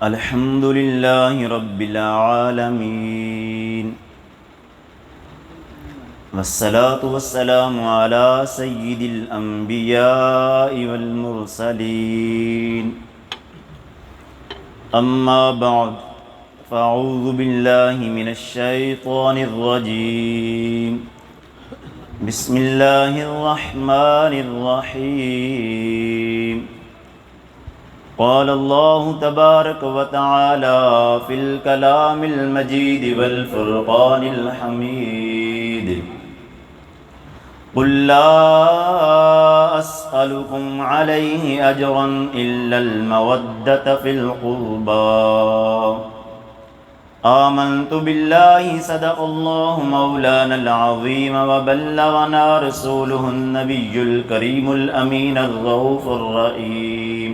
الحمد لله رب العالمين والصلاة والسلام على سيد الأنبياء والمرسلين أما بعد فأعوذ بالله من الشيطان الرجيم بسم الله الرحمن الرحيم قال الله تبارك وتعالى في الكلام المجيد والفرقان الحميد قل لا أسألكم عليه أجرا إلا المودة في القربى آمنت بالله صدق الله مولانا العظيم وبلغنا رسوله النبي الكريم الأمين الرؤوف الرحيم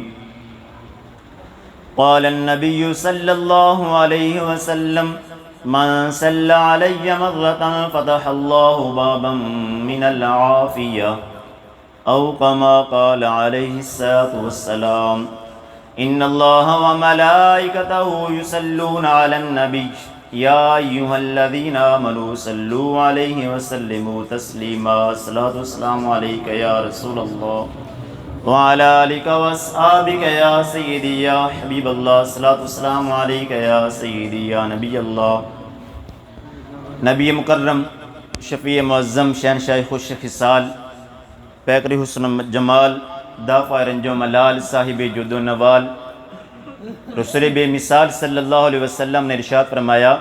قال النبي صلى الله عليه وسلم من صلى علي مرة فتح الله بابا من العافية أو كما قال عليه الصلاة والسلام إن الله وملائكته يصلون على النبي يا أيها الذين آمنوا صلوا عليه وسلموا تسليما الصلاة والسلام عليك يا رسول الله وعلى آلك وأصحابك يا سيدي يا حبيب الله الصلاة والسلام عليك يا سيدي يا نبي الله نبی مکرم شفیع معظم شہنشاہ خوش خصال پیکر حسن جمال دافع رنج و ملال صاحب جود و نوال رسول بے مثال صلی اللہ علیہ وسلم نے ارشاد فرمایا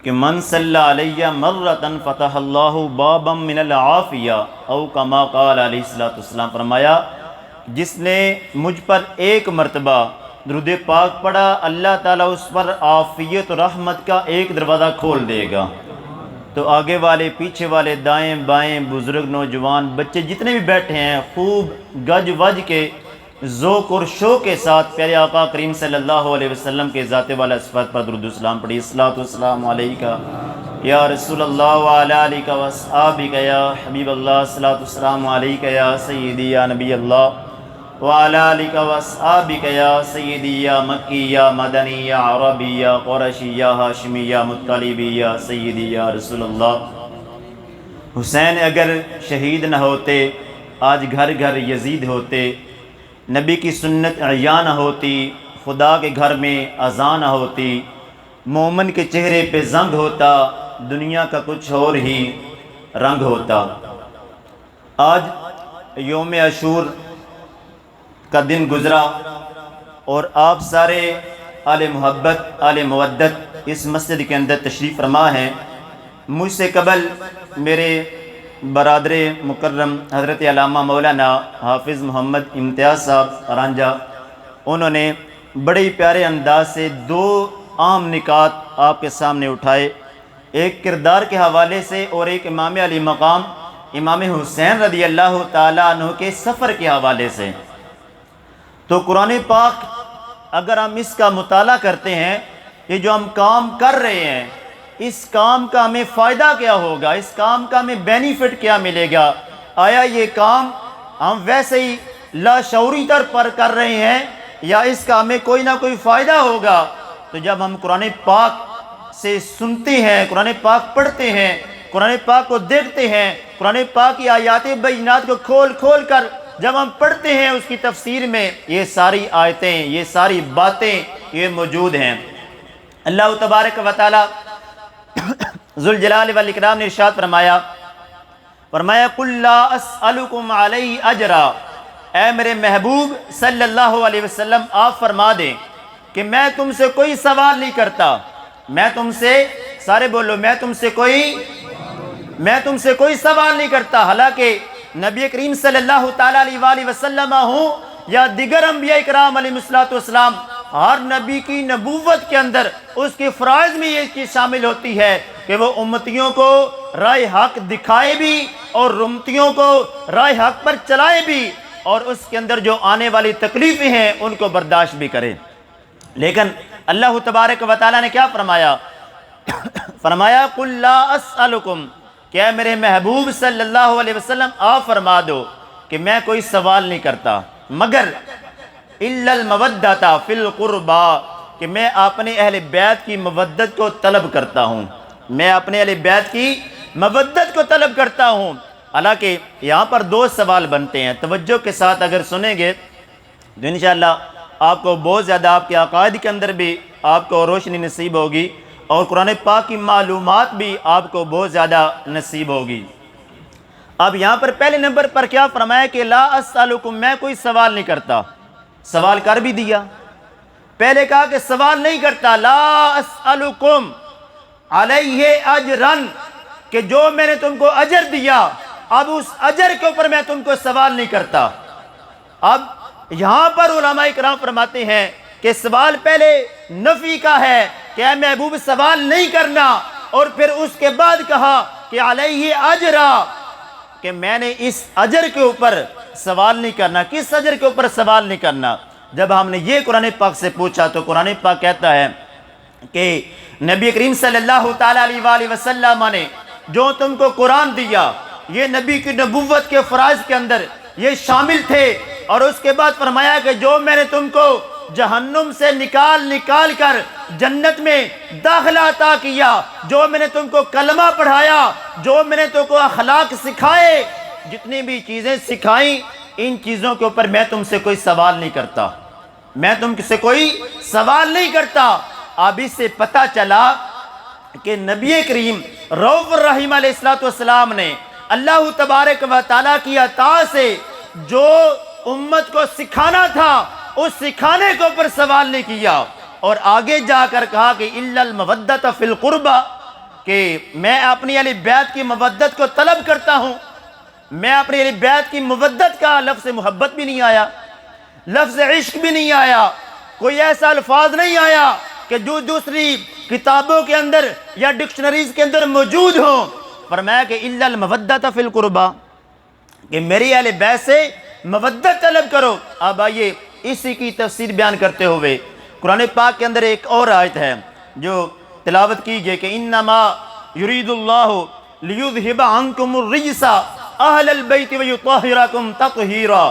کہ من صلی علیہ مرتن فتح اللہ بابا من العافیہ او کما قال علیہ السلام فرمایا جس نے مجھ پر ایک مرتبہ درود پاک پڑھا اللہ تعالیٰ اس پر عافیت و رحمت کا ایک دروازہ کھول دے گا۔ تو آگے والے پیچھے والے دائیں بائیں بزرگ نوجوان بچے جتنے بھی بیٹھے ہیں خوب گج وج کے ذوق اور شوق کے ساتھ پیارے آقا کریم صلی اللہ علیہ وسلم کے ذات والا صفات پر درود و سلام پڑھی۔ الصلاۃ والسلام علیکہ یا رسول اللہ وعلی آلک واصحابک یا حبیب اللہ، الصلاۃ والسلام علیکہ یا سیدی یا نبی اللہ وعلی آلک واصحابک یا سیدی یا مکی یا مدنی یا عربی یا قرشی یا ہاشمی یا مطلبی یا سیدی یا رسول اللہ۔ حسین اگر شہید نہ ہوتے آج گھر گھر یزید ہوتے، نبی کی سنت اعیاں نہ ہوتی، خدا کے گھر میں اذان نہ ہوتی، مومن کے چہرے پہ زنگ ہوتا، دنیا کا کچھ اور ہی رنگ ہوتا۔ آج یوم عاشور کا دن گزرا اور آپ سارے آل محبت آل مودت اس مسجد کے اندر تشریف فرما ہیں۔ مجھ سے قبل میرے برادر مکرم حضرت علامہ مولانا حافظ محمد امتیاز صاحب رانجہ، انہوں نے بڑے پیارے انداز سے دو عام نکات آپ کے سامنے اٹھائے، ایک کردار کے حوالے سے اور ایک امام علی مقام امام حسین رضی اللہ تعالیٰ عنہ کے سفر کے حوالے سے۔ تو قرآن پاک اگر ہم اس کا مطالعہ کرتے ہیں، یہ جو ہم کام کر رہے ہیں اس کام کا ہمیں فائدہ کیا ہوگا، اس کام کا ہمیں بینیفٹ کیا ملے گا، آیا یہ کام ہم ویسے ہی لاشعوری طور پر کر رہے ہیں یا اس کا ہمیں کوئی نہ کوئی فائدہ ہوگا۔ تو جب ہم قرآن پاک سے سنتے ہیں، قرآن پاک پڑھتے ہیں، قرآن پاک کو دیکھتے ہیں، قرآن پاک کی آیات بینات کو کھول کھول کر جب ہم پڑھتے ہیں اس کی تفسیر میں یہ ساری آیتیں یہ ساری باتیں یہ موجود ہیں۔ اللہ تبارک و تعالی ذوالجلال والاکرام نے ارشاد فرمایا قل لا اسألکم علیہ اجرا، اے میرے محبوب صلی اللہ علیہ وسلم آپ فرما دیں کہ میں تم سے کوئی سوال نہیں کرتا، میں تم سے سارے بولو میں تم سے کوئی سوال نہیں کرتا، حالانکہ نبی کریم صلی اللہ تعالیٰ علیہ وآلہ وسلم ہوں یا دیگر انبیاء اکرام علیہ السلام، ہر نبی کی نبوت کے اندر اس کے فرائض میں یہ چیز شامل ہوتی ہے کہ وہ امتیوں کو راہ حق دکھائے بھی اور امتیوں کو راہ حق پر چلائے بھی اور اس کے اندر جو آنے والی تکلیفیں ہیں ان کو برداشت بھی کرے۔ لیکن اللہ تبارک و تعالیٰ نے کیا فرمایا؟ فرمایا قل لا اسألکم، کہ اے میرے محبوب صلی اللہ علیہ وسلم آپ فرما دو کہ میں کوئی سوال نہیں کرتا، مگر الا المودۃ فی القربى، کہ میں اپنے اہل بیت کی مودت کو طلب کرتا ہوں، میں اپنے اہل بیت کی مودت کو طلب کرتا ہوں۔ حالانکہ یہاں پر دو سوال بنتے ہیں، توجہ کے ساتھ اگر سنیں گے تو انشاءاللہ آپ کو بہت زیادہ آپ کے عقائد کے اندر بھی آپ کو روشنی نصیب ہوگی، اور قرآن پاک کی معلومات بھی آپ کو بہت زیادہ نصیب ہوگی۔ اب یہاں پر پہلے نمبر پر کیا فرمایا کہ لا اسألکم، میں کوئی سوال نہیں کرتا، سوال کر بھی دیا، پہلے کہا کہ سوال نہیں کرتا، لا اسألکم علیہ اجرن، کہ جو میں نے تم کو اجر دیا اب اس اجر کے اوپر میں تم کو سوال نہیں کرتا۔ اب یہاں پر علماء کرام فرماتے ہیں کہ سوال پہلے نفی کا ہے کہ اے محبوب سوال نہیں کرنا، اور پھر اس کے بعد کہا کہ علیہ اجرا، کہ میں نے اس اجر کے اوپر سوال نہیں کرنا۔ کس اجر کے اوپر سوال نہیں کرنا؟ جب ہم نے یہ قرآن پاک سے پوچھا تو قرآن پاک کہتا ہے کہ نبی کریم صلی اللہ تعالیٰ علیہ وآلہ وسلم نے جو تم کو قرآن دیا، یہ نبی کی نبوت کے فرائض کے اندر یہ شامل تھے، اور اس کے بعد فرمایا کہ جو میں نے تم کو جہنم سے نکال کر جنت میں داخلہ عطا کیا، جو میں نے تم کو کلمہ پڑھایا، جو میں نے تم کو اخلاق سکھائے، جتنی بھی چیزیں سکھائیں، ان چیزوں کے اوپر میں تم سے کوئی سوال نہیں کرتا، میں تم سے کوئی سوال نہیں کرتا۔ اب اس سے پتہ چلا کہ نبی کریم رؤوف الرحیم علیہ السلام نے اللہ تبارک و تعالیٰ کی عطا سے جو امت کو سکھانا تھا اس سکھانے کے اوپر سوال نہیں کیا، اور آگے جا کر کہا کہ الا المودۃ فی القربى، کہ میں اپنی اہل بیت کی مودت کو طلب کرتا ہوں۔ میں اپنی اہل بیت کی مودت کا لفظ محبت بھی نہیں آیا، لفظ عشق بھی نہیں آیا، کوئی ایسا الفاظ نہیں آیا کہ جو دوسری کتابوں کے اندر یا ڈکشنریز کے اندر موجود ہوں۔ فرمایا کہ الا المودۃ فی القربى، کہ میری اہل بیت سے مودت طلب کرو۔ اب آئیے اسی کی تفسیر بیان کرتے ہوئے قرآن پاک کے اندر ایک اور آیت ہے جو تلاوت کیجئے کہ انما یرید اللہ لیذہب عنکم الرجس اہل البیت ویطہرکم تطہیرا۔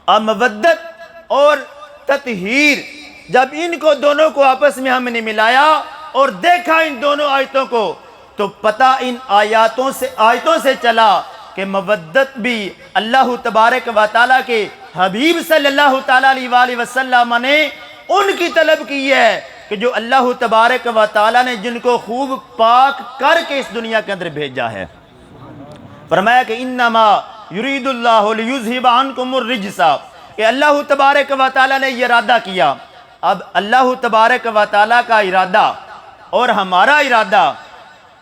اب مودت اور تطہیر، جب ان کو دونوں کو آپس میں ہم نے ملایا اور دیکھا ان دونوں آیتوں کو، تو پتہ ان آیتوں سے چلا کہ مودت بھی اللہ تبارک و تعالیٰ کے حبیب صلی اللہ تعالیٰ علیہ وآلہ وسلم نے ان کی طلب کی ہے کہ جو اللہ تبارک و تعالیٰ نے جن کو خوب پاک کر کے اس دنیا کے اندر بھیجا ہے۔ فرمایا کہ انما یرید اللہ لیذہب عنکم الرجس، کہ اللہ تبارک و تعالیٰ نے یہ ارادہ کیا۔ اب اللہ تبارک و تعالیٰ کا ارادہ اور ہمارا ارادہ،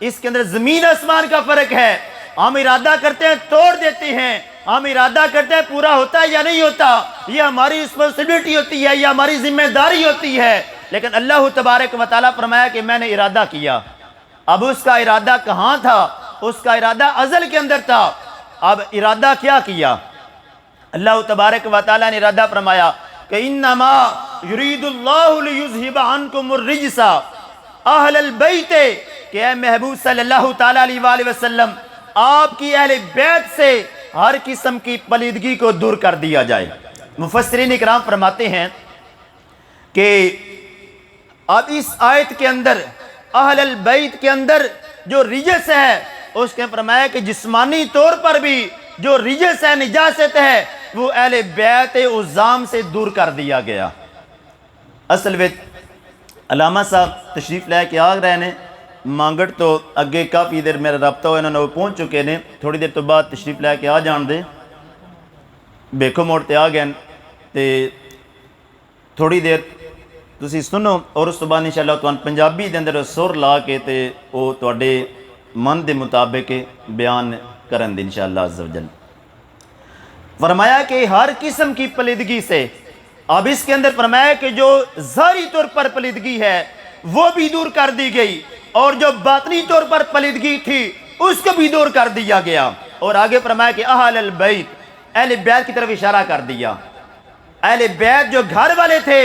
اس کے اندر زمین آسمان کا فرق ہے۔ ہم ارادہ کرتے ہیں توڑ دیتے ہیں، ہم ارادہ کرتے ہیں پورا ہوتا ہے یا نہیں ہوتا، یہ ہماری رسپانسبلٹی ہوتی ہے، یہ ہماری ذمہ داری ہوتی ہے۔ لیکن اللہ تبارک و تعالیٰ فرمایا کہ میں نے ارادہ کیا۔ اب اس کا ارادہ کہاں تھا؟ اس کا ارادہ ازل کے اندر تھا۔ اب ارادہ کیا کیا؟ اللہ تبارک و تعالیٰ نے ارادہ فرمایا کہ انما یرید اللہ لیذہب عنکم الرجس اہل البیت، کہ اے محبوب صلی اللہ تعالیٰ علیہ وآلہ وسلم آپ کی اہل بیت سے ہر قسم کی پلیدگی کو دور کر دیا جائے۔ مفسرین اکرام فرماتے ہیں کہ اب اس آیت کے اندر اہل البیت کے اندر جو رجس ہے، اس کے فرمایا کہ جسمانی طور پر بھی جو رجس ہے، نجاست ہے، وہ اہل بیت عظام سے دور کر دیا گیا۔ اصل وچ علامہ صاحب تشریف لے کے آ رہے ہیں مانگڑ، تو اگے کافی دیر میرا رابطہ ہوا، انہوں نے وہ پہنچ چکے نے، تھوڑی دیر تو بعد تشریف لے کے آ جان دے، بیکھو موڑ تے آ گئے تے تھوڑی دیر تسی سنو، اور اس تو بعد انشاءاللہ تو پنجابی دے اندر سر لا کے تے وہ تواڈے من دے مطابق بیان کرن دے انشاءاللہ عز و جل۔ فرمایا کہ ہر قسم کی پلیدگی سے، اب اس کے اندر فرمایا کہ جو ظاہری طور پر پلیدگی ہے وہ بھی دور کر دی گئی، اور جو باطنی طور پر پلیدگی تھی اس کو بھی دور کر دیا گیا۔ اور آگے فرمایا کہ اہل البیت، اہل بیت کی طرف اشارہ کر دیا، اہل بیت جو گھر والے تھے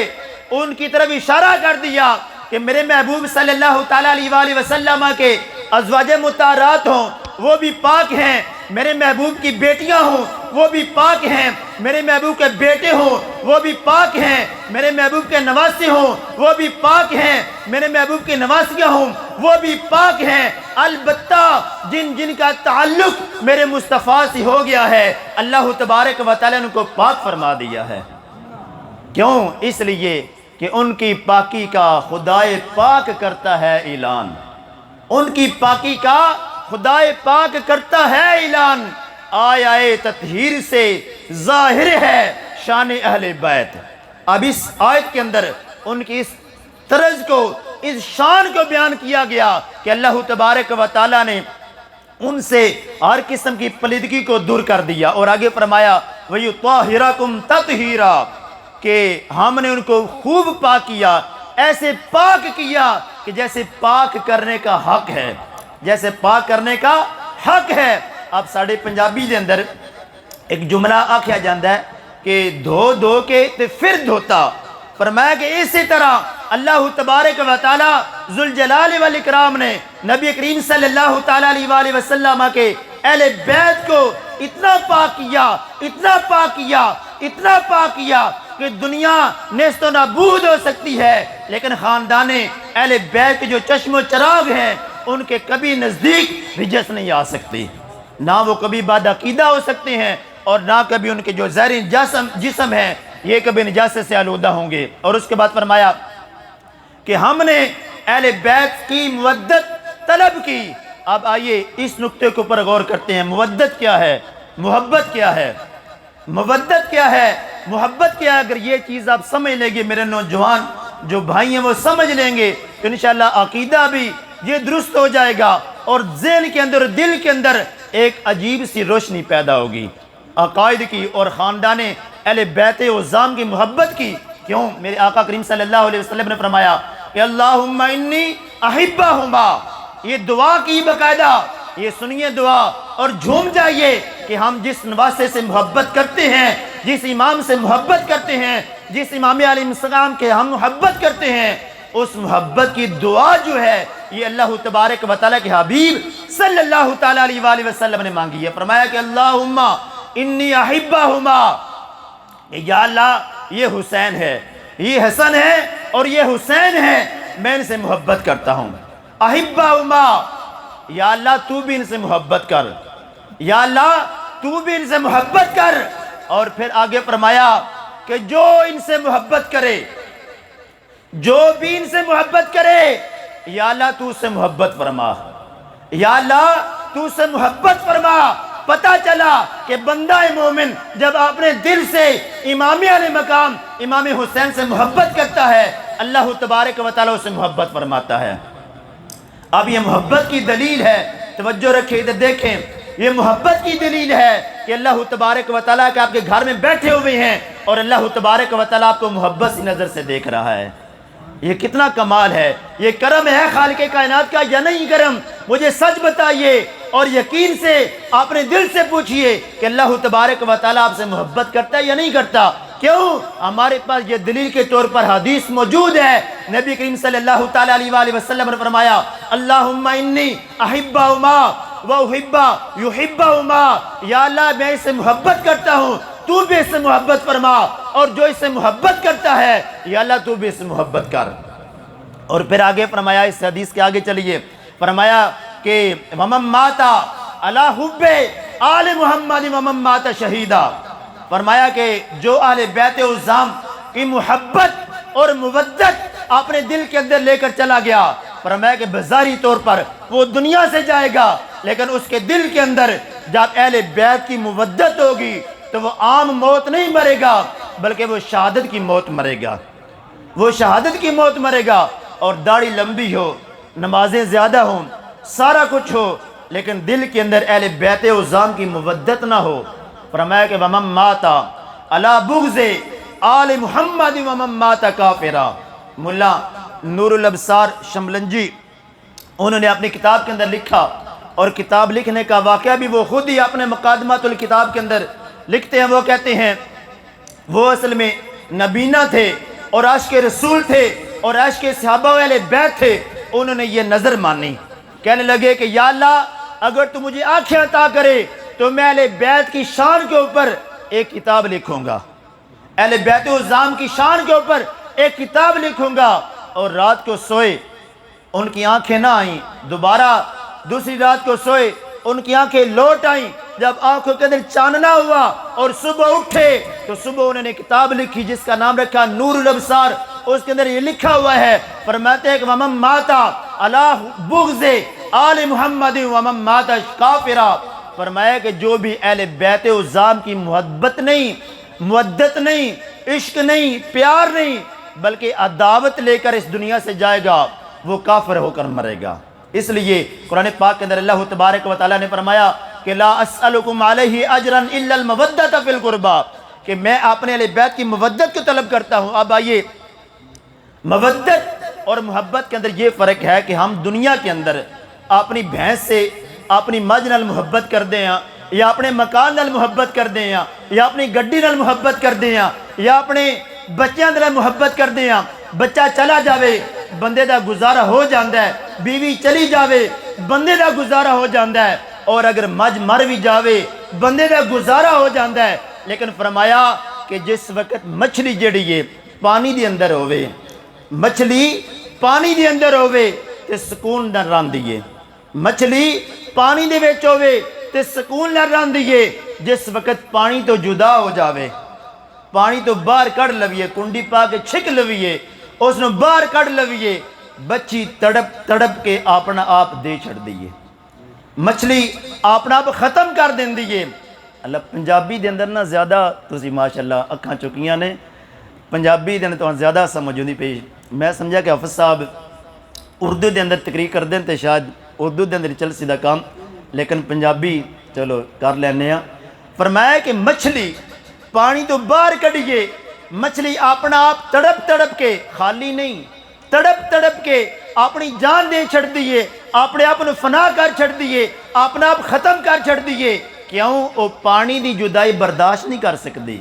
ان کی طرف اشارہ کر دیا کہ میرے محبوب صلی اللہ تعالیٰ علیہ وآلہ وسلم کے ازواج مطہرات ہوں، وہ بھی پاک ہیں، میرے محبوب کی بیٹیاں ہوں وہ بھی پاک ہیں، میرے محبوب کے بیٹے ہوں وہ بھی پاک ہیں، میرے محبوب کے نواسے ہوں وہ بھی پاک ہیں، میرے محبوب کی نواسیاں ہوں وہ بھی پاک ہیں، البتہ جن جن کا تعلق میرے مصطفیٰ سے ہو گیا ہے اللہ تبارک و تعالیٰ نے ان کو پاک فرما دیا ہے۔ کیوں؟ اس لیے کہ ان کی پاکی کا خدائے پاک کرتا ہے اعلان، ان کی پاکی کا خدائے پاک کرتا ہے اعلان، آیہ تطہیر سے ظاہر ہے شان اہل بیت۔ اب اس آیت کے اندر ان کی اس طرز کو، اس شان کو بیان کیا گیا کہ اللہ تبارک و تعالیٰ نے ان سے ہر قسم کی پلیدگی کو دور کر دیا، اور آگے فرمایا وَيُطَهِّرَكُمْ تَطْهِيرًا، کہ ہم نے ان کو خوب پاک کیا، ایسے پاک کیا کہ جیسے پاک کرنے کا حق ہے، جیسے پاک کرنے کا حق ہے۔ اب ساڑھے پنجابی دے اندر ایک جملہ آکھیا جاندہ ہے کہ دھو دھو کے تے پھر دھوتا، فرمایا کہ اسی طرح اللہ تبارک و تعالی ذوالجلال والاکرام نے نبی کریم صلی اللہ تعالیٰ علیہ وسلم کے اہل بیت کو اتنا پاک کیا، اتنا پاک کیا، اتنا پاک کیا کہ دنیا نیست و نابود ہو سکتی ہے، لیکن خاندان اہل بیت کے جو چشم و چراغ ہیں ان کے کبھی نزدیک نجس نہیں آ سکتی، نہ وہ کبھی بد عقیدہ ہو سکتے ہیں، اور نہ کبھی ان کے جو ظاہری جسم ہیں یہ کبھی نجاست سے آلودہ ہوں گے۔ اور اس کے بعد فرمایا کہ ہم نے اہل بیت کی مودت طلب کی۔ اب آئیے اس نقطے کے اوپر غور کرتے ہیں، مودت کیا ہے، محبت کیا ہے، مودت کیا ہے، محبت کیا ہے۔ اگر یہ چیز آپ سمجھ لیں گے، میرے نوجوان جو بھائی ہیں وہ سمجھ لیں گے تو انشاءاللہ عقیدہ بھی یہ درست ہو جائے گا، اور ذہن کے اندر، دل کے اندر ایک عجیب سی روشنی پیدا ہوگی عقائد کی اور خاندان اہل بیت عظام کی محبت کی۔ کیوں؟ میرے آقا کریم صلی اللہ علیہ وسلم نے فرمایا کہ اللہم انی احبہما، یہ دعا کی باقاعدہ، یہ سنیے دعا اور جھوم جائیے کہ ہم جس نواسے سے محبت کرتے ہیں، جس امام سے محبت کرتے ہیں، جس امام علیہ السلام کے ہم محبت کرتے ہیں، اس محبت کی دعا جو ہے یہ اللہ تبارک و تعالیٰ کے حبیب صلی اللہ تعالیٰ علیہ وسلم نے مانگی ہے۔ فرمایا کہ اللہم انی احبہما، یا اللہ یہ حسین ہے، یہ حسن ہے اور یہ حسین ہے، میں ان سے محبت کرتا ہوں۔ احبہما، یا اللہ تو بھی ان سے محبت کر، یا اللہ تو بھی ان سے محبت کر۔ اور پھر آگے فرمایا کہ جو ان سے محبت کرے، جو بھی ان سے محبت کرے، یا اللہ تو اس سے محبت فرما، یا اللہ تو اس سے محبت فرما۔ پتہ چلا کہ بندہ مومن جب اپنے دل سے امام علیہ مقام امام حسین سے محبت کرتا ہے، اللہ تبارک و تعالیٰ اسے محبت فرماتا ہے۔ اب یہ محبت کی دلیل ہے، توجہ رکھیں ادھر دیکھیں، یہ محبت کی دلیل ہے کہ اللہ تبارک و تعالیٰ کہ آپ کے گھر میں بیٹھے ہوئے ہیں اور اللہ تبارک و تعالیٰ آپ کو محبت سی نظر سے دیکھ رہا ہے۔ یہ کتنا کمال ہے، یہ کرم ہے خالق کائنات کا یا نہیں کرم؟ مجھے سچ بتائیے اور یقین سے اپنے دل سے پوچھئے کہ اللہ تبارک و تعالیٰ آپ سے محبت کرتا ہے یا نہیں کرتا؟ کیوں؟ ہمارے پاس یہ دلیل کے طور پر حدیث موجود ہے۔ نبی کریم صلی اللہ تعالیٰ علیہ وسلم نے فرمایا اللہم انی احبہما وَأُحِبَّ يُحِبَّهُمَا، یا اللہ میں اس سے محبت کرتا ہوں، تو بھی اس سے محبت فرما، اور جو اس سے محبت کرتا ہے یا اللہ تو بھی اس سے محبت کر۔ اور پھر آگے فرمایا، اس حدیث کے آگے چلیے، فرمایا کہ وَمَن مَّاتَ عَلَىٰ حُبِّ آلِ مُحَمَّدٍ وَمَن مَّاتَ شَهِيدًا، فرمایا کہ جو اہل بیت عظام کی محبت اور مودت اپنے دل کے اندر لے کر چلا گیا، فرمایا کہ بظاہری طور پر وہ دنیا سے جائے گا، لیکن اس کے دل کے اندر جب اہل بیت کی مودت ہوگی تو وہ عام موت نہیں مرے گا، بلکہ وہ شہادت کی موت مرے گا، وہ شہادت کی موت مرے گا۔ اور داڑھی لمبی ہو، نمازیں زیادہ ہوں، سارا کچھ ہو، لیکن دل کے اندر اہل بیت عظام کی مودت نہ ہو، فرمایا کہ وَمَن مَّاتَ عَلَىٰ بُغْضِ آلِ مُحَمَّدٍ وَمَن مَّاتَ کَافِرًا۔ ملا نور الابصار شملنجی انہوں نے اپنی کتاب کے اندر لکھا، اور کتاب لکھنے کا واقعہ بھی وہ خود ہی اپنے مقادمات الکتاب کے اندر لکھتے ہیں۔ وہ کہتے ہیں وہ اصل میں نبینا تھے اور عاشق رسول تھے اور عاشق صحابہ اہل بیت تھے۔ انہوں نے یہ نظر مانی، کہنے لگے کہ یا اللہ اگر تو مجھے آنکھیں عطا کرے تو میں اہل بیت کی شان کے اوپر ایک کتاب لکھوں گا، اہل بیت عظام کی شان کے اوپر ایک کتاب لکھوں گا۔ اور رات کو سوئے، ان کی آنکھیں نہ آئیں، دوبارہ دوسری رات کو سوئے، ان کی آنکھیں لوٹ آئیں، جب آنکھوں کے اندر چاننا ہوا اور صبح اٹھے تو صبح انہوں نے کتاب لکھی جس کا نام رکھا نور الابصار۔ اس کے اندر یہ لکھا ہوا ہے، فرماتے ہیں کہ وَمَن مَاتَ عَلَىٰ بُغْضِ آلِ محمد وَمَن مَاتَ کافرا، فرمایا کہ جو بھی اہل بیت عظام کی محبت نہیں، مودت نہیں، عشق نہیں، پیار نہیں، بلکہ عداوت لے کر اس دنیا سے جائے گا، وہ کافر ہو کر مرے گا۔ اس لیے قرآن پاک کے اندر اللہ تبارک و تعالیٰ نے فرمایا کہ لا اسألکم علیہ اجرا الا المودۃ فی القربی، کہ میں اپنے اہل بیت کی مودت کو طلب کرتا ہوں۔ اب آئیے، مودت اور محبت کے اندر یہ فرق ہے کہ ہم دنیا کے اندر اپنی بھینس سے، اپنی مجھ نال محبت کر دیں یا اپنے مکان نال محبت کر دیں یا اپنی گڈی نال محبت کر دیں یا اپنے بچیاں نال محبت کر دیں، بچہ چلا جاوے بندے دا گزارا ہو جاندہ ہے، بیوی چلی جاوے بندے دا گزارا ہو جاندہ ہے، اور اگر مجھ مر بھی جاوے بندے دا گزارا ہو جاندہ ہے۔ لیکن فرمایا کہ جس وقت مچھلی جڑی ہے پانی دی اندر ہوئے، مچھلی پانی دی اندر ہوئے تے سکون نہ راندیے، مچھلی پانی دے وچ ہوئے تے سکون نہ راندیے، جس وقت پانی تو جدا ہو جاوے، پانی تو باہر کڑ لویے، کنڈی پا کے چھک لویے، اس نے باہر کڑ لویے، بچی تڑپ تڑپ کے اپنا آپ دے چھڑ دیئے، مچھلی اپنا آپ ختم کر دیں دیئے۔ اللہ پنجابی دے اندر نا زیادہ تسی ماشاءاللہ اکھاں چکیاں نے، پنجابی دے اندر تو زیادہ سمجھ ہوندی پئی۔ میں سمجھا کہ حافظ صاحب اردو دے اندر تقریر کر دیں تے شاید اردو دے اندر چل سیدھا کام، لیکن پنجابی چلو کر لینے ہیں۔ فرمایا کہ مچھلی پانی تو باہر کڑیے، مچھلی اپنا آپ تڑپ تڑپ کے، خالی نہیں، تڑپ تڑپ کے اپنی جان دے چھڑ دیئے، اپنے آپ نے فنا کر چھڑ دیئے، اپنا آپ ختم کر چھڑ دیئے۔ کیوں؟ وہ پانی دی جدائی برداشت نہیں کر سکتی،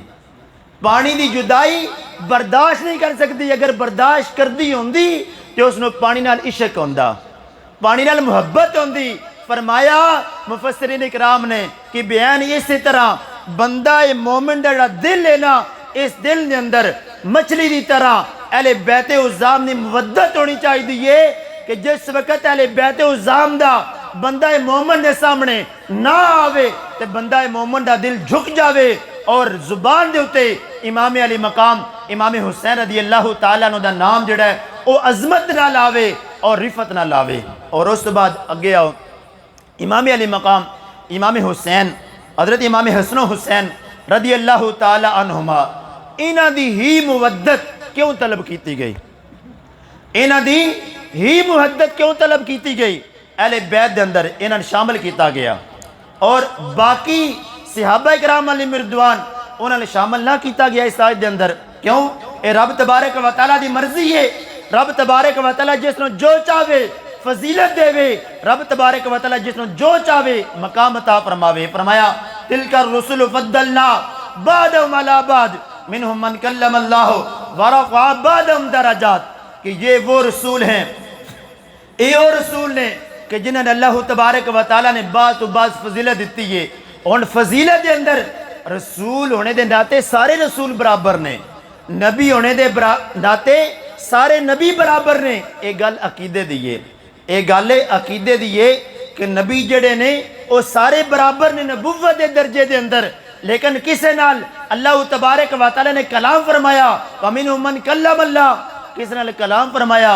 پانی دی جدائی برداشت نہیں کر سکتی۔ اگر برداشت کر دی ہوندی تو اس نے پانی نال عشق ہوندہ، پانی نال محبت ہوندی۔ فرمایا مفسرین اکرام نے کہ بیان اسی طرح بندہ مومن دا دل ہے نا، اس دل دے اندر مچھلی دی طرح اہل بیت عظام نے مودت ہونی چاہی دیئے کہ جس وقت اہل بیت عظام دا بندہ مومن دے سامنے نہ آوے تے بندہ مومن دا دل جھک جاوے، اور زبان دے ہوتے امام علی مقام امام حسین رضی اللہ تعالیٰ عنہ دا نام جڑا ہے وہ عظمت نہ لاوے اور رفت نہ لاوے۔ اور اس بعد اگے آؤ، امام علی مقام امام حسین حضرت امام حسن و حسین رضی اللہ تعالیٰ عنہما، انہاں دی ہی مودت کیوں طلب کیتی گئی؟ انہاں دی ہی مودت کیوں طلب کیتی گئی؟ اہل بیت دے اندر انہاں شامل کیتا گیا، اور باقی صحابہ اکرام علیہم رضوان انہاں نے شامل نہ کیتا گیا اس آیت دے اندر۔ کیوں؟ اے رب تبارک و تعالیٰ دی مرضی ہے، رب تبارک و تعالیٰ جس نے جو چاہے فضیلت دے وے، رب تبارک و تعالیٰ جس نے جو چاہے مقام عطا فرماوے۔ فرمایا تلک الرسل فضلنا بعضهم علی بعض منہم من کلم اللہ ورفع بعضهم درجات، کہ یہ وہ رسول ہیں، یہ وہ رسول نے کہ جنہوں نے اللہ تبارک و تعالیٰ نے بعض تو بعض فضیلت دیتی ہے۔ اور فضیلت دے اندر رسول ہونے دے ناتے سارے رسول برابر نے، نبی ہونے دے ناتے سارے نبی برابر نے۔ ایک گل عقیدے دیئے، ایک گل عقیدے دیئے کہ نبی جڑے نے وہ سارے برابر نے نبوت دے درجے دے اندر، لیکن کسے نال اللہ تبارک و تعالیٰ نے کلام فرمایا، وَمِنْهُمْ مَنْ كَلَّمَ اللَّهُ، کس نال کلام فرمایا،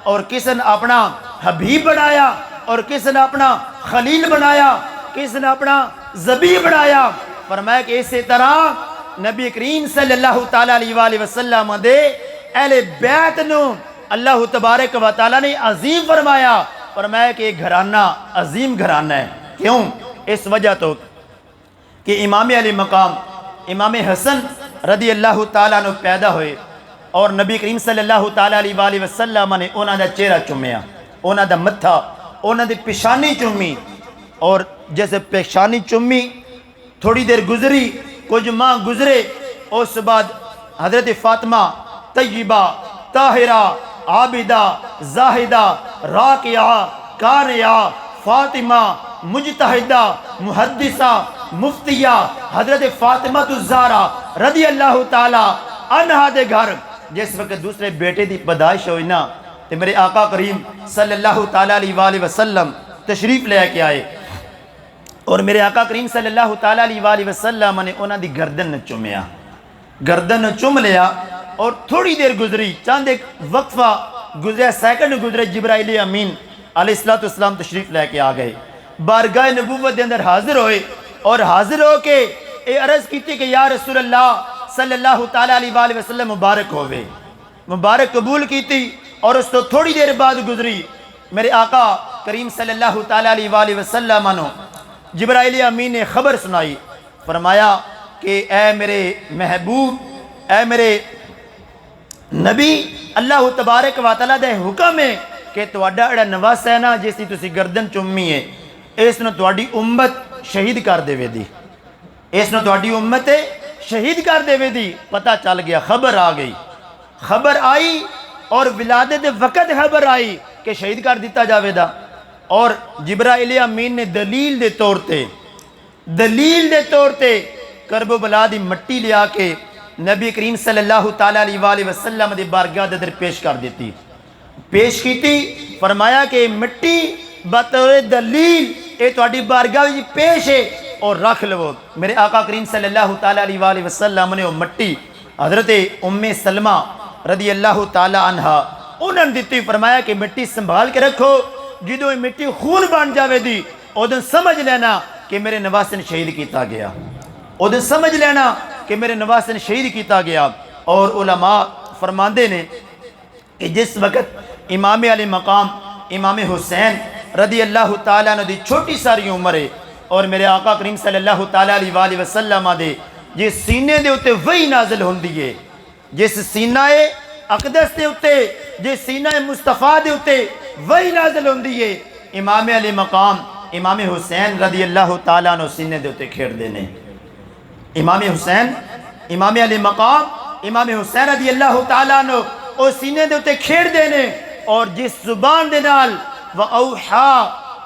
اور کس نے اپنا حبیب بنایا، اور کس نے اپنا خلیل بنایا، کس نے اپنا ذبیح بنایا۔ فرمایا کہ اسی طرح نبی کریم صلی اللہ تعالیٰ علیہ وآلہ وسلم دے اہل بیت نو اللہ تبارک و تعالیٰ نے عظیم فرمایا۔ فرمایا کہ یہ گھرانہ عظیم گھرانہ ہے۔ کیوں؟ اس وجہ تو کہ امام علی مقام امام حسن رضی اللہ تعالیٰ عنہ پیدا ہوئے، اور نبی کریم صلی اللہ تعالیٰ علیہ وآلہ وسلم نے انہاں دا چہرہ چومیا، انہاں دا متھا، انہاں دی پیشانی چومی، اور جیسے پیشانی چومی تھوڑی دیر گزری، کچھ ماہ گزرے، اس بعد حضرت فاطمہ طیبہ طاہرہ عابدہ زاہدہ راکعہ قانعہ فاطمہ مجتہدہ محدثہ مفتیہ حضرت فاطمہ الزہرا رضی اللہ تعالی عنہا دے گھر جس وقت دوسرے بیٹے دی پیدائش ہوئی نا تے میرے آقا کریم صلی اللہ تعالی علیہ وآلہ وسلم تشریف لے کے آئے اور میرے آقا کریم صلی اللہ تعالی علیہ وآلہ وسلم نے انہاں دی گردن چومیا، گردن چوم لیا اور تھوڑی دیر گزری، چاند ایک وقفہ گزرے، سیکنڈ گزرے، جبرائیل امین علیہ السلام تشریف لے کے آ گئے، بارگاہ نبوت دے اندر حاضر ہوئے اور حاضر ہو کے اے عرض کیتی کہ یا رسول اللہ صلی اللہ تعالی علیہ وآلہ وسلم مبارک ہوئے، مبارک قبول کیتی اور اس تو تھوڑی دیر بعد گزری میرے آقا کریم صلی اللہ تعالی علیہ وآلہ وسلم انہوں جبرائیل امین نے خبر سنائی، فرمایا کہ اے میرے محبوب، اے میرے نبی، اللہ تبارک و تعالیٰ دے حکم ہے کہ تواڈا اڑا نواس ہے نا جس دی تسی گردن چومی ہے اس نے تواڈی امت شہید کر دے دی، اس نے تواڈی امت شہید کر دے دی۔ پتہ چل گیا، خبر آ گئی، خبر آئی اور ولادت وقت خبر آئی کہ شہید کر دیتا جاوے دا، اور جبرائیل امین نے دلیل دے طور تے کرب و بلا دی مٹی لیا کے نبی کریم صلی اللہ تعالی علیہ وآلہ وسلم دی بارگاہ دے در پیش کر دیتی، پیش کیتی، فرمایا کہ مٹی بطور دلیل اے تواڈی بارگاہ وچ پیش ہے اور رکھ لو۔ میرے آقا کریم صلی اللہ تعالی علیہ وآلہ وسلم نے وہ مٹی حضرت ام سلمہ رضی اللہ تعالی عنہا انہوں نے دیتی، فرمایا کہ مٹی سنبھال کے رکھو، جدو مٹی خون بن جاوے دی ادن سمجھ لینا کہ میرے نواسن شہید کیتا گیا، ادن سمجھ لینا کہ میرے نواسن شہید کیتا گیا۔ اور علماء فرماندے نے کہ جس وقت امام علی مقام امام حسین رضی اللہ تعالیٰ عنہ دی چھوٹی ساری عمر ہے اور میرے آقا کریم صلی اللہ تعالیٰ علیہ وآلہ وسلم دے جس سینے دے اتے وہی نازل ہوندی ہے، جس سینہ اقدس دے اتے، جس سینہ مصطفیٰ دے اتے وہی نازل ہوندی ہے، امام علی مقام امام حسین رضی اللہ تعالیٰ عنہ سینے دے اتے کھیڑ دینے، امام حسین امام علی مقام امام حسین رضی اللہ تعالیٰ عنہ او سینے دے اتے کھیڑ دینے اور جس زبان دے نال وَأَوْحَا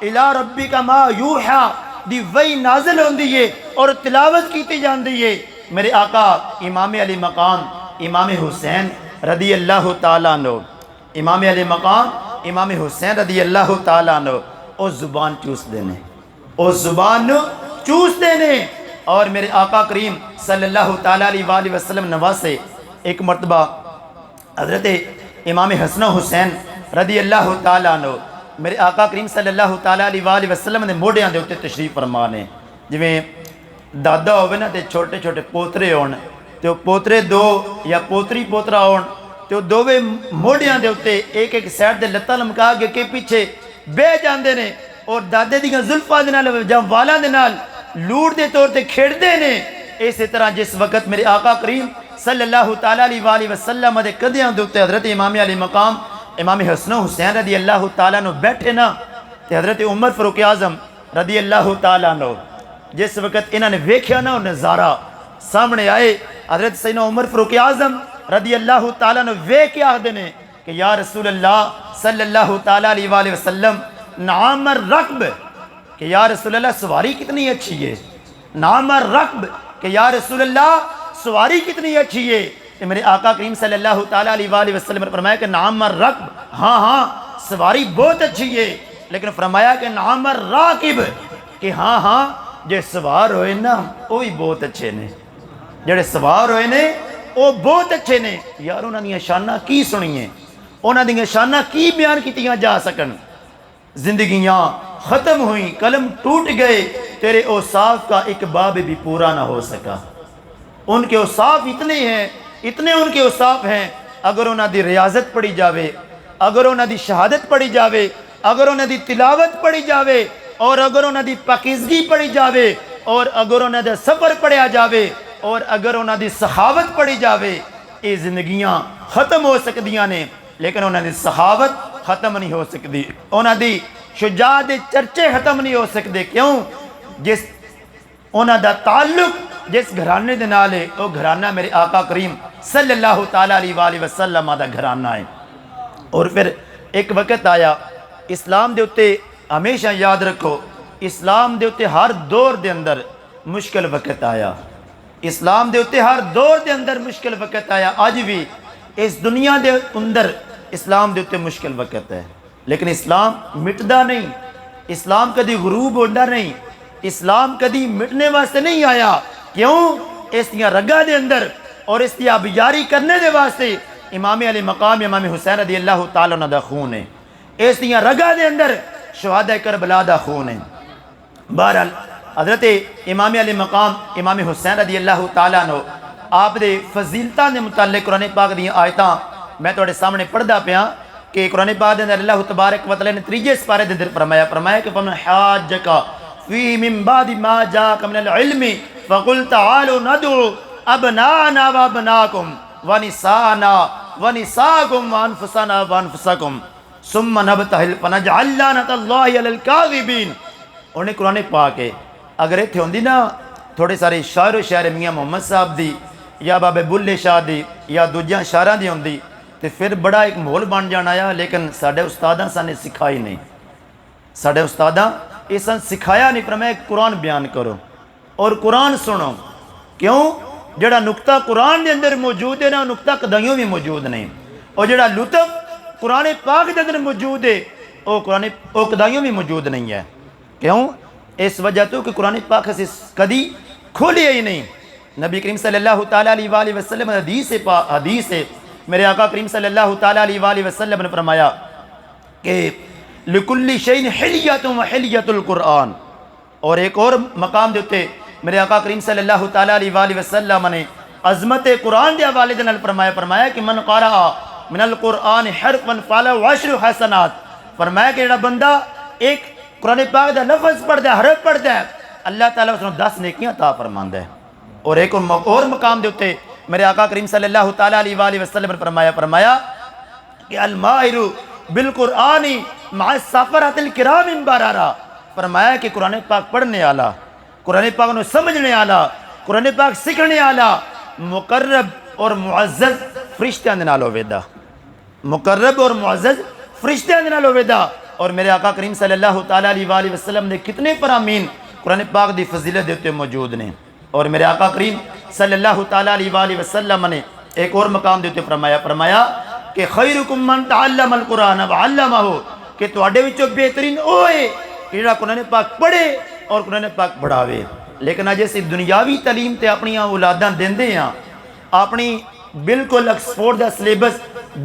إِلَىٰ رَبِّكَ مَا يُوحَا دی وہی نازل ہوندی ہے اور تلاوت کیتی جاندی ہے، میرے آقا امام علی مقام امام حسین رضی اللہ تعالیٰ عنہ، امام علی مقام امام حسین رضی اللہ تعالیٰ عنہ او زبان چوس دینے، او زبان چوس دینے۔ اور میرے آقا کریم صلی اللہ تعالیٰ علیہ وآلہ وسلم نواسے ایک مرتبہ حضرت امام حسن و حسین رضی اللہ تعالیٰ عنہ میرے آقا کریم صلی اللہ تعالیٰ علیہ وآلہ وسلم نے موڑیاں دے ہوتے تشریف فرمانے، جویں دادا ہوئے نا تے چھوٹے چھوٹے پوترے ہون تے وہ پوترے دو یا پوتری پوترا ہون تے وہ دوویں موڑیاں دے ہوتے ایک ایک سیڈ دے لتاں لمکا کے پیچھے بے جاندے نے اور دادے دیاں زلفاں دے نال جاں والاں دے نال لوٹ دے طور تے کھیڑدے نے۔ اسی طرح جس وقت میرے آقا کریم صلی اللہ تعالیٰ علیہ وآلہ وسلم دے قدیاں دے ہوتے حضرت امام علی مقام امام حسن و حسین رضی اللہ تعالیٰ عنہ بیٹھے نا تے حضرت عمر فاروق اعظم رضی اللہ تعالیٰ عنہ جس وقت انہوں نے ویکھیا نا نظارہ سامنے آئے، حضرت سیدنا عمر فاروق اعظم رضی اللہ تعالیٰ عنہ ویکھ کے آخدے نے کہ یا رسول اللہ صلی اللہ تعالیٰ علیہ وآلہ وسلم نعم الرکب، کہ یا رسول اللہ سواری کتنی اچھی ہے، نعم الرکب، کہ یا رسول اللہ سواری کتنی اچھی ہے۔ کہ میرے آقا کریم صلی اللہ تعالیٰ علیہ وآلہ وسلم نے فرمایا کہ نعم الرکب، ہاں ہاں سواری بہت اچھی ہے، لیکن فرمایا کہ نعم الراکب، کہ ہاں ہاں جے سوار ہوئے نا وہی بہت اچھے نے، جڑے سوار ہوئے نے وہ بہت اچھے نے۔ یار انہاں دیاں شاناں کی سنیے، انہاں دیاں شاناں کی بیان کیتیاں جا سکن، زندگیاں ختم ہوئیں، قلم ٹوٹ گئے، تیرے اوصاف کا ایک باب بھی پورا نہ ہو سکا۔ ان کے اوصاف اتنے ہیں، اتنے ان کے اوصاف ہیں، اگر انہاں دی ریاضت پڑھی جاوے، اگر انہاں دی شہادت پڑھی جاوے، اگر انہاں دی تلاوت پڑھی جاوے، اور اگر انہاں دی پاکیزگی پڑھی جاوے، اور اگر انہاں دا سفر پڑھیا جاوے، اور اگر انہاں دی سخاوت پڑھی جاوے، یہ زندگیاں ختم ہو سکدیاں نے، لیکن انہاں دی سخاوت ختم نہیں ہو سکتی، انہاں دی شجاعت دے چرچے ختم نہیں ہو سکتے۔ کیوں؟ جس انہاں دا تعلق جس گھرانے دے نال ہے وہ گھرانہ میرے آقا کریم صلی اللہ تعالیٰ علیہ وآلہ وسلم دا گھرانہ ہے۔ اور پھر ایک وقت آیا، اسلام دے اتے ہمیشہ یاد رکھو، اسلام دے اتے ہر دور دے اندر مشکل وقت آیا، اسلام دے اتے ہر دور دے اندر مشکل وقت آیا، اج بھی اس دنیا دے اندر اسلام دے اتے مشکل وقت ہے، لیکن اسلام مٹدا نہیں، اسلام کدی غروب ہوتا نہیں، اسلام کدی مٹنے واسطے نہیں آیا، کیوں؟ اس دیاں رگاں دے اندر اور اس دی آبیاری کرنے دے واسطے امام علی مقام امام حسین رضی اللہ تعالیٰ عنہ دا خون ہے، اس دیاں رگاں دے اندر شہداء کربلا دا خون ہے۔ بہرحال حضرت امام علی مقام امام حسین رضی اللہ تعالیٰ عنہ آپ دے فضیلتاں دے متعلق قرآن پاک دیاں آیتاں میں تواڈے سامنے پڑھدا پیاں کہ قرآن پاک دے اندر اللہ تبارک و تعالیٰ نے 3 سپارے دے اندر فرمایا کہ فمن حاجک فی من بعد ما جاءک من العلم فقل تعالوا ندعو ابناءنا وابناءکم ونساءنا ونساءکم وانفسنا وانفسکم ثم نبتہل فنجعل لعنۃ اللہ علی الکاذبین۔ انہیں قرآن پاک ہے، اگر ایتھے ہوندی نا تھوڑے سارے شاعر و شاعر میاں محمد صاحب دی یا بابے بلے شاہ دی یا دوجیاں شاعراں دی ہوندی تے پھر بڑا ایک ماحول بن جانا آیا، لیکن ساڈے استاداں سانے سکھائی نہیں، ساڈے استاداں اساں سکھایا نہیں، پر میں قرآن بیان کرو اور قرآن سنو، کیوں؟ جڑا نقطہ قرآن دے اندر موجود ہے نا نقطہ کدائیوں بھی موجود نہیں، اور جڑا لطف قرآن پاک دے اندر موجود ہے وہ کدائیوں بھی موجود نہیں ہے، کیوں؟ اس وجہ تو کہ قرآن پاک سے کدی کھولیا ہی نہیں۔ نبی کریم صلی اللہ تعالیٰ علیہ وآلہ وسلم حدیث ہے، میرے آقا کریم صلی اللہ تعالیٰ علیہ وآلہ وسلم نے فرمایا کہ لِكُلِّ شَيْءٍ حِلْيَةٌ وَحِلْيَةُ الْقُرْآنِ، اور ایک اور مقام دیتے میرے آقا کریم صلی اللہ تعالیٰ علیہ وآلہ وسلم نے عظمت قرآن دے حوالے دے نال فرمایا کہ من قرأ من القرآن حرفا فلہ 10 حسنات، فرمایا کہ جڑا بندہ ایک قرآن پاک دا لفظ پڑھ ہے، حرف پڑھ ہے، اللہ تعالیٰ اس نے 10 نیکیاں عطا فرماندا ہے۔ اور ایک اور مقام دے اوتے میرے آقا کریم صلی اللہ تعالیٰ علیہ وآلہ وسلم نے فرمایا کہ الماہر بالقرآن مع السفرۃ الکرام البررہ، فرمایا کہ قرآن پاک پڑھنے والا، قرآن پاک نو سمجھنے والا، قرآن پاک سکھنے والا مقرب اور معزز فرشتیاں دے نال ہوے دا، مقرب اور معزز فرشتیاں دے نال ہوے دا۔ اور میرے آقا کریم صلی اللہ تعالیٰ علیہ وآلہ وسلم نے کتنے فرامین قرآن پاک دی فضیلت دیتے موجود نے، اور میرے آقا کریم صلی اللہ تعالیٰ علیہ وآلہ وسلم نے ایک اور مقام دیتے فرمایا کہ خیرکم من تعلم القرآن وعلمہ، کہ تواڈے وچوں بہترین اوے کہ جڑا قرآن پاک پڑھے اور قرآن پاک پڑھاوے۔ لیکن اج اسی دنیاوی تعلیم تے اپنی اولاداں دیندے ہیں، اپنی بالکل آکسفورڈ دا سلیبس،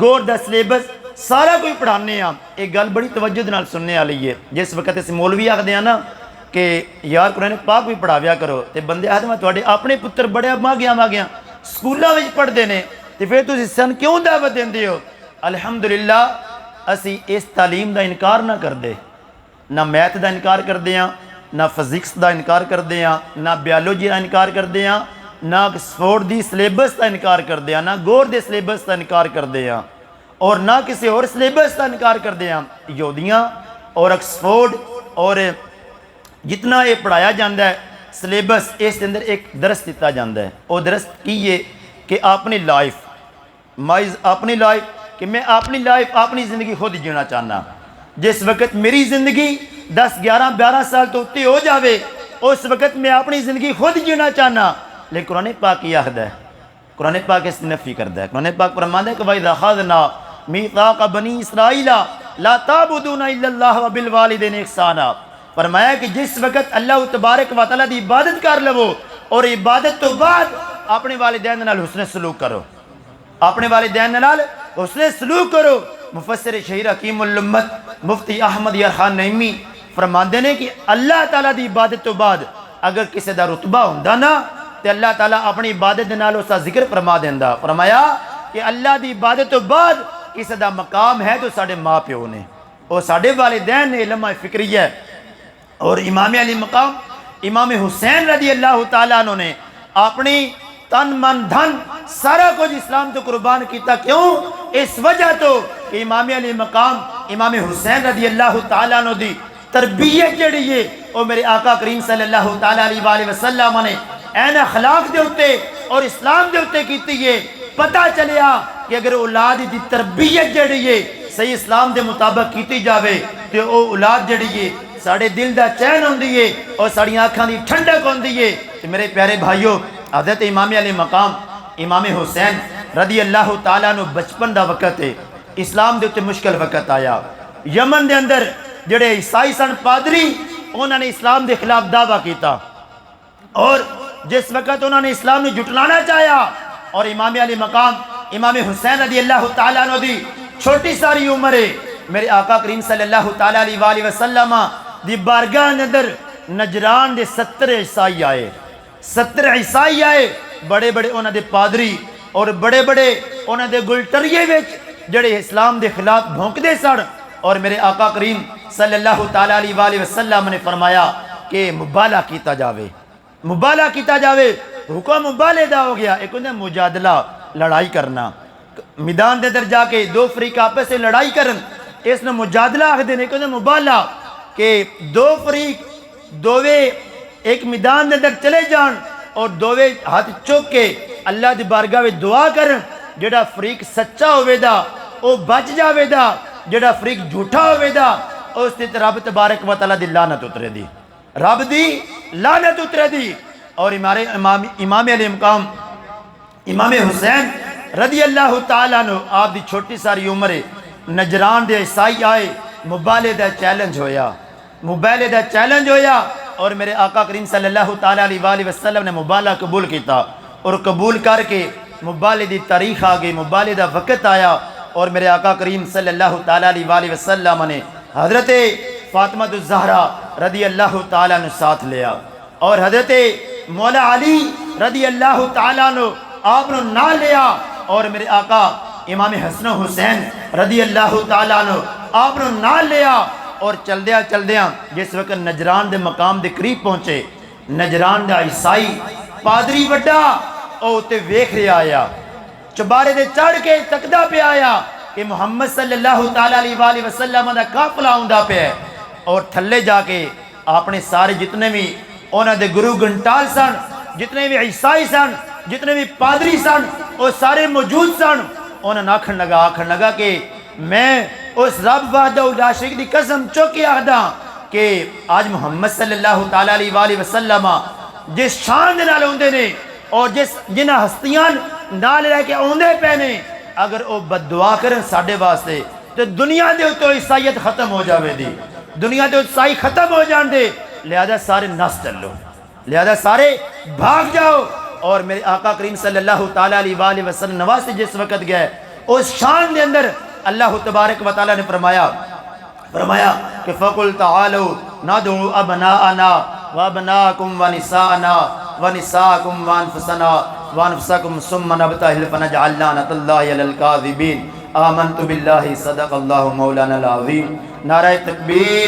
گور دا سلیبس سارا کوئی پڑھانے ہیں۔ ایک گل بڑی توجہ دے نال سننے والی ہے، جس وقت اس مولوی آکھدے ہیں نا کہ یار قرآن پاک بھی پڑھاویا کرو، تے بندے آکھدے تواڈے اپنے پتر بڑے ماگیاں سکولاں وچ پڑھدے نے تے پھر تسی سن کیوں دعوت دیندے ہو؟ الحمدللہ اسی اس تعلیم دا انکار نہ کردے، نہ میتھ دا انکار کردے ہیں، نہ فزکس دا انکار کردے ہیں، نہ بیولوجی دا انکار کردے ہیں، نہ آکسفورڈ دی سلیبس دا انکار کردے ہیں، نہ گور دے سلیبس دا انکار کردے ہیں، اور نہ کسی اور سلیبس کا انکار کر دیا۔ یہودیاں اور آکسفورڈ اور جتنا یہ پڑھایا جاتا ہے سلیبس، اس کے اندر ایک درس دیتا جاتا ہے، وہ درس کی یہ کہ اپنی لائف اپنی لائف کہ میں اپنی زندگی خود جینا چاہنا۔ جس وقت میری زندگی 10 11 12 سال تو اتے ہو جاوے اس وقت میں اپنی زندگی خود جینا چاہنا، لیکن قرآن پاک کی آخد ہے، قرآن پاک اس نفی کرتا ہے۔ قرآن پاک فرماتا ہے کہ وَإِذَا أَخَذْنَا مِيثَاقَ بَنِي إِسْرَائِيلَ لَا تَعْبُدُونَ إِلَّا اللَّهَ وَبِالْوَالِدَيْنِ إِحْسَانًا، فرمایا کہ جس وقت اللہ تبارک و تعالیٰ دی عبادت کر لو اور عبادت تو بعد اپنے والدین نال حسن سلوک کرو، اپنے والدین نال حسن سلوک کرو۔ مفسر شہیر حکیم الامت مفتی احمد یار خان نعیمی فرماندے نے کہ اللہ تعالیٰ دی عبادت تو بعد اگر کسی دا رتبہ ہوندا نا تے اللہ تعالیٰ اپنی عبادت نال اس دا ذکر فرما دیندا۔ فرمایا کہ اللہ دی عبادت تو بعد کسی دا مقام ہے تو ساڑھے ماں پیو نے، اور ساڑھے والدین نے علماء فکری ہے۔ اور امام علی مقام امام حسین رضی اللہ تعالیٰ عنہ نے اپنی تن من دھن سارا کچھ اسلام تو قربان کیتا، کیوں؟ اس وجہ تو کہ امام علی مقام امام حسین رضی اللہ تعالیٰ عنہ دی تربیت جڑی ہے وہ میرے آقا کریم صلی اللہ تعالیٰ علیہ وآلہ وسلم نے این اخلاق دے ہوتے اور اسلام دے ہوتے کیتی ہے۔ پتہ چلیا کہ اگر اولاد دی تربیت جڑی ہے صحیح اسلام دے مطابق کیتی جاوے تو او اولاد جڑی ہے ساڑے دل دا چین ہوندی ہے اور ساڑی آنکھاں دی ٹھنڈک ہوندی ہے۔ تو میرے پیارے بھائیو، حضرت امام علی مقام امام حسین رضی اللہ تعالیٰ عنہ بچپن دا وقت ہے، اسلام دے اتے مشکل وقت آیا۔ یمن دے اندر جڑے عیسائی سن پادری، انہوں نے اسلام دے خلاف دعویٰ کیتا، اور جس وقت انہوں نے اسلام نے جھٹلانا چاہیا، اور امام علی مقام امام حسین رضی اللہ تعالیٰ عنہ دی چھوٹی ساری عمر ہے، میرے آقا کریم صلی اللہ تعالیٰ علیہ وآلہ وسلم دی بارگاہ اندر نجران دے 70 عیسائی آئے، 70 عیسائی آئے، بڑے بڑے انہوں دے پادری اور بڑے بڑے انہوں دے گلٹریے وچ جڑے اسلام دے خلاف بھونک دے سڑ، اور میرے آقا کریم صلی اللہ تعالیٰ علیہ وآلہ وسلم نے فرمایا کہ مبالہ کیتا جاوے، مبالہ کیتا جاوے۔ حکم مبالے دا ہو گیا، ایک ہوندہ مجادلہ، لڑائی کرنا، میدان دے اندر جا کے دو فریق آپس سے لڑائی کرن، اس نے مجادلہ آخ دینے، ایک ہوندہ مبالہ، کہ دو فریق دووے ایک میدان دے اندر چلے جان اور دووے ہاتھ چوک کے اللہ دی بارگاہ میں دعا کرن، جڑا فریق سچا ہوئے دا او بچ جاوے دا، جڑا فریق جھوٹا ہوئے دا اس تے رب تبارک و تعالیٰ دی لعنت اترے دی، رب دی لعنت اترے دی۔ اور ہمارے امام علی مقام امام حسین رضی اللہ تعالیٰ عنہ آپ دی چھوٹی ساری عمر نجران دے عیسائی آئے، مبالے دا چیلنج ہویا، مبالے دا چیلنج ہویا، اور میرے آقا کریم صلی اللہ تعالیٰ علیہ وآلہ وسلم نے مبالہ قبول کیتا، اور قبول کر کے مبالے دی تاریخ آگئی، مبالے دا وقت آیا، اور میرے آقا کریم صلی اللہ تعالیٰ علیہ وآلہ وسلم نے حضرت فاطمہ الزہرا رضی اللہ تعالیٰ نے ساتھ لیا، اور حضرت مولا علی رضی اللہ تعالیٰ عنہ آپ نے نہ لیا، اور میرے آقا امام حسن و حسین رضی اللہ تعالیٰ عنہ آپ نے نہ لیا، اور چل دیاں جس وقت نجران دے مقام دے قریب پہنچے، نجران دا عیسائی پادری وڈا او تے ویکھ رہا آیا، چبارے دے چڑھ کے تکدا پہ آیا کہ محمد صلی اللہ تعالیٰ علیہ وآلہ وسلم دا قافلہ ہوندا پہ ہے، اور تھلے جا کے اپنے سارے جتنے بھی انہاں دے گرو گھنٹال سن، جتنے بھی عیسائی سن، جتنے بھی پادری سن، وہ سارے موجود سن، انہاں نے آکھن لگا کہ میں اس رب وحدہ لا شریک دی قسم چوکی آخدا کہ آج محمد صلی اللہ تعالیٰ علیہ وآلہ وسلم جس شان دے نال ہوندے نے اور جنہ ہستیاں نال رہ کے اوندے پے نے، اگر وہ بد دعا کرن ساڈے واسطے تو دنیا دے تو عیسائیت ختم ہو جاوے دی، دنیا دے عیسائی ختم ہو جان دے، لہذا سارے نس چلو، لہذا سارے بھاگ جاؤ۔ اور میرے آقا کریم صلی اللہ تعالیٰ علیہ وآلہ وسلم نواز سے جس وقت گئے اس شان دے اندر اللہ تبارک و تعالیٰ نے فرمایا کہ فَقُلْ تَعَالَوْا نَدْعُوا أَبْنَاءَنَا وَأَبْنَاءَكُمْ وَنِسَاءَنَا وَنِسَاءَكُمْ وَأَنفُسَنَا وَأَنفُسَكُمْ ثُمَّ نَبْتَهِلْ فَنَجْعَلْ لَعْنَةَ اللَّهِ عَلَى الْكَاذِبِينَ آمَنْتُ بِاللَّهِ صدق اللہ مولانا العظیم۔ نعرہ تکبیر۔